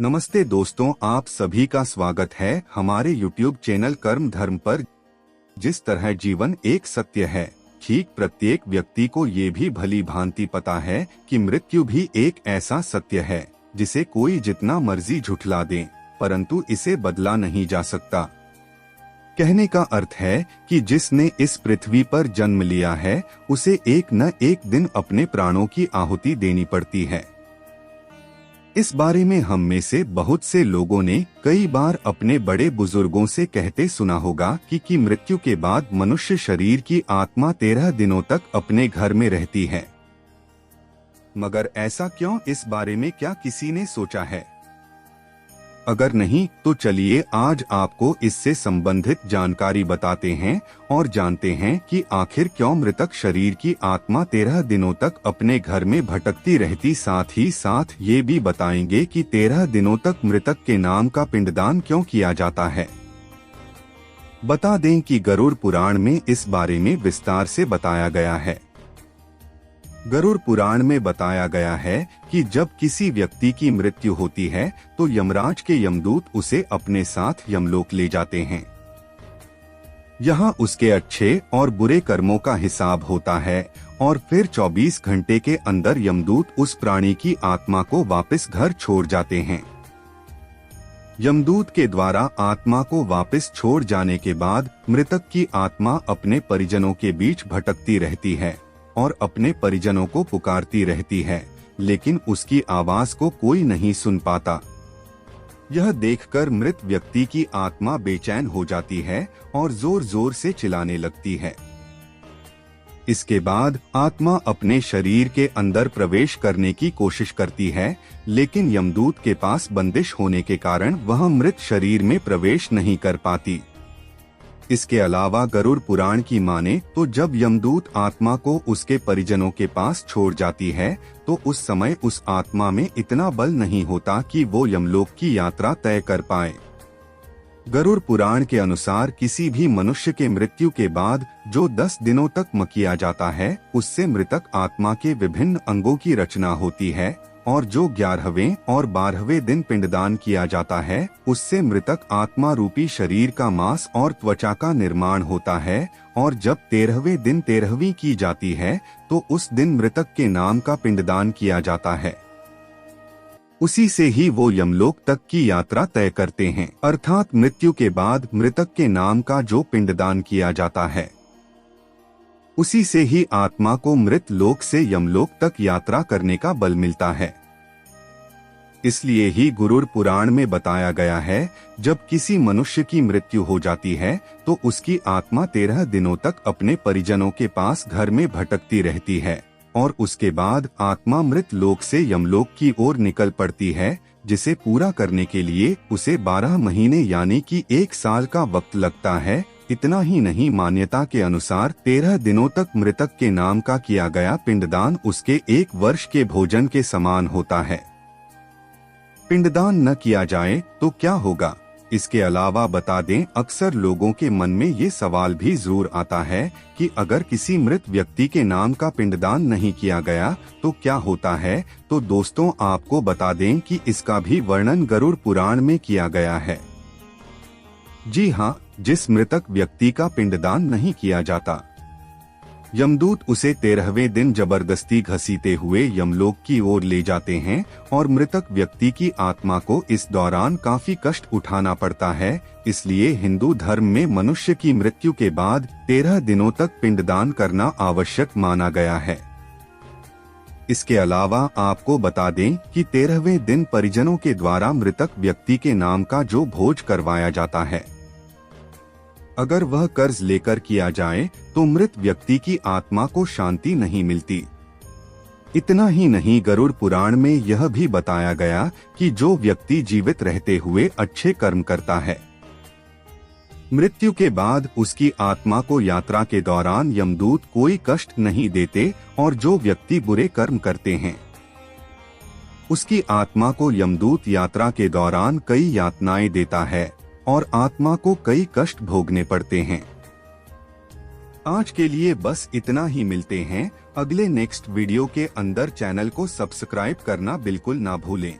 नमस्ते दोस्तों, आप सभी का स्वागत है हमारे YouTube चैनल कर्म धर्म पर। जिस तरह जीवन एक सत्य है, ठीक प्रत्येक व्यक्ति को ये भी भली भांति पता है कि मृत्यु भी एक ऐसा सत्य है जिसे कोई जितना मर्जी झुठला दे, परंतु इसे बदला नहीं जा सकता। कहने का अर्थ है कि जिसने इस पृथ्वी पर जन्म लिया है उसे एक न एक दिन अपने प्राणों की आहुति देनी पड़ती है। इस बारे में हम में से बहुत से लोगों ने कई बार अपने बड़े बुजुर्गों से कहते सुना होगा कि मृत्यु के बाद मनुष्य शरीर की आत्मा 13 दिनों तक अपने घर में रहती है। मगर ऐसा क्यों? इस बारे में क्या किसी ने सोचा है? अगर नहीं तो चलिए आज आपको इससे संबंधित जानकारी बताते हैं और जानते हैं कि आखिर क्यों मृतक शरीर की आत्मा 13 दिनों तक अपने घर में भटकती रहती। साथ ही साथ ये भी बताएंगे कि 13 दिनों तक मृतक के नाम का पिंडदान क्यों किया जाता है। बता दें कि गरुड़ पुराण में इस बारे में विस्तार से बताया गया है। गरुड़ पुराण में बताया गया है कि जब किसी व्यक्ति की मृत्यु होती है तो यमराज के यमदूत उसे अपने साथ यमलोक ले जाते हैं। यहाँ उसके अच्छे और बुरे कर्मों का हिसाब होता है और फिर 24 घंटे के अंदर यमदूत उस प्राणी की आत्मा को वापस घर छोड़ जाते हैं। यमदूत के द्वारा आत्मा को वापस छोड़ जाने के बाद मृतक की आत्मा अपने परिजनों के बीच भटकती रहती है और अपने परिजनों को पुकारती रहती है, लेकिन उसकी आवाज को कोई नहीं सुन पाता। यह देखकर मृत व्यक्ति की आत्मा बेचैन हो जाती है और जोर जोर से चिल्लाने लगती है। इसके बाद आत्मा अपने शरीर के अंदर प्रवेश करने की कोशिश करती है, लेकिन यमदूत के पास बंदिश होने के कारण वह मृत शरीर में प्रवेश नहीं कर पाती। इसके अलावा गरुड़ पुराण की माने तो जब यमदूत आत्मा को उसके परिजनों के पास छोड़ जाती है तो उस समय उस आत्मा में इतना बल नहीं होता कि वो यमलोक की यात्रा तय कर पाए। गरुड़ पुराण के अनुसार किसी भी मनुष्य के मृत्यु के बाद जो 10 दिनों तक मकिया जाता है उससे मृतक आत्मा के विभिन्न अंगों की रचना होती है और जो 11वें और 12वें दिन पिंडदान किया जाता है उससे मृतक आत्मा रूपी शरीर का मांस और त्वचा का निर्माण होता है और जब 13वें दिन 13वीं की जाती है तो उस दिन मृतक के नाम का पिंडदान किया जाता है। उसी से ही वो यमलोक तक की यात्रा तय करते हैं, अर्थात मृत्यु के बाद मृतक के नाम का जो पिंडदान किया जाता है उसी से ही आत्मा को मृत लोक से यमलोक तक यात्रा करने का बल मिलता है। इसलिए ही गरुड़ पुराण में बताया गया है जब किसी मनुष्य की मृत्यु हो जाती है तो उसकी आत्मा 13 दिनों तक अपने परिजनों के पास घर में भटकती रहती है और उसके बाद आत्मा मृत लोक से यमलोक की ओर निकल पड़ती है, जिसे पूरा करने के लिए उसे 12 महीने यानी कि 1 साल का वक्त लगता है। इतना ही नहीं, मान्यता के अनुसार 13 दिनों तक मृतक के नाम का किया गया पिंडदान उसके 1 वर्ष के भोजन के समान होता है। पिंडदान न किया जाए तो क्या होगा? इसके अलावा बता दें, अक्सर लोगों के मन में ये सवाल भी जरूर आता है कि अगर किसी मृत व्यक्ति के नाम का पिंडदान नहीं किया गया तो क्या होता है। तो दोस्तों आपको बता दें कि इसका भी वर्णन गरुड़ पुराण में किया गया है। जी हाँ, जिस मृतक व्यक्ति का पिंडदान नहीं किया जाता यमदूत उसे 13वें दिन जबरदस्ती घसीटे हुए यमलोक की ओर ले जाते हैं और मृतक व्यक्ति की आत्मा को इस दौरान काफी कष्ट उठाना पड़ता है। इसलिए हिंदू धर्म में मनुष्य की मृत्यु के बाद 13 दिनों तक पिंडदान करना आवश्यक माना गया है। इसके अलावा आपको बता दें कि 13वें दिन परिजनों के द्वारा मृतक व्यक्ति के नाम का जो भोज करवाया जाता है, अगर वह कर्ज लेकर किया जाए तो मृत व्यक्ति की आत्मा को शांति नहीं मिलती। इतना ही नहीं, गरुड़ पुराण में यह भी बताया गया कि जो व्यक्ति जीवित रहते हुए अच्छे कर्म करता है, मृत्यु के बाद उसकी आत्मा को यात्रा के दौरान यमदूत कोई कष्ट नहीं देते और जो व्यक्ति बुरे कर्म करते हैं उसकी आत्मा को यमदूत यात्रा के दौरान कई यातनाएं देता है और आत्मा को कई कष्ट भोगने पड़ते हैं। आज के लिए बस इतना ही। मिलते हैं अगले नेक्स्ट वीडियो के अंदर। चैनल को सब्सक्राइब करना बिल्कुल ना भूलें।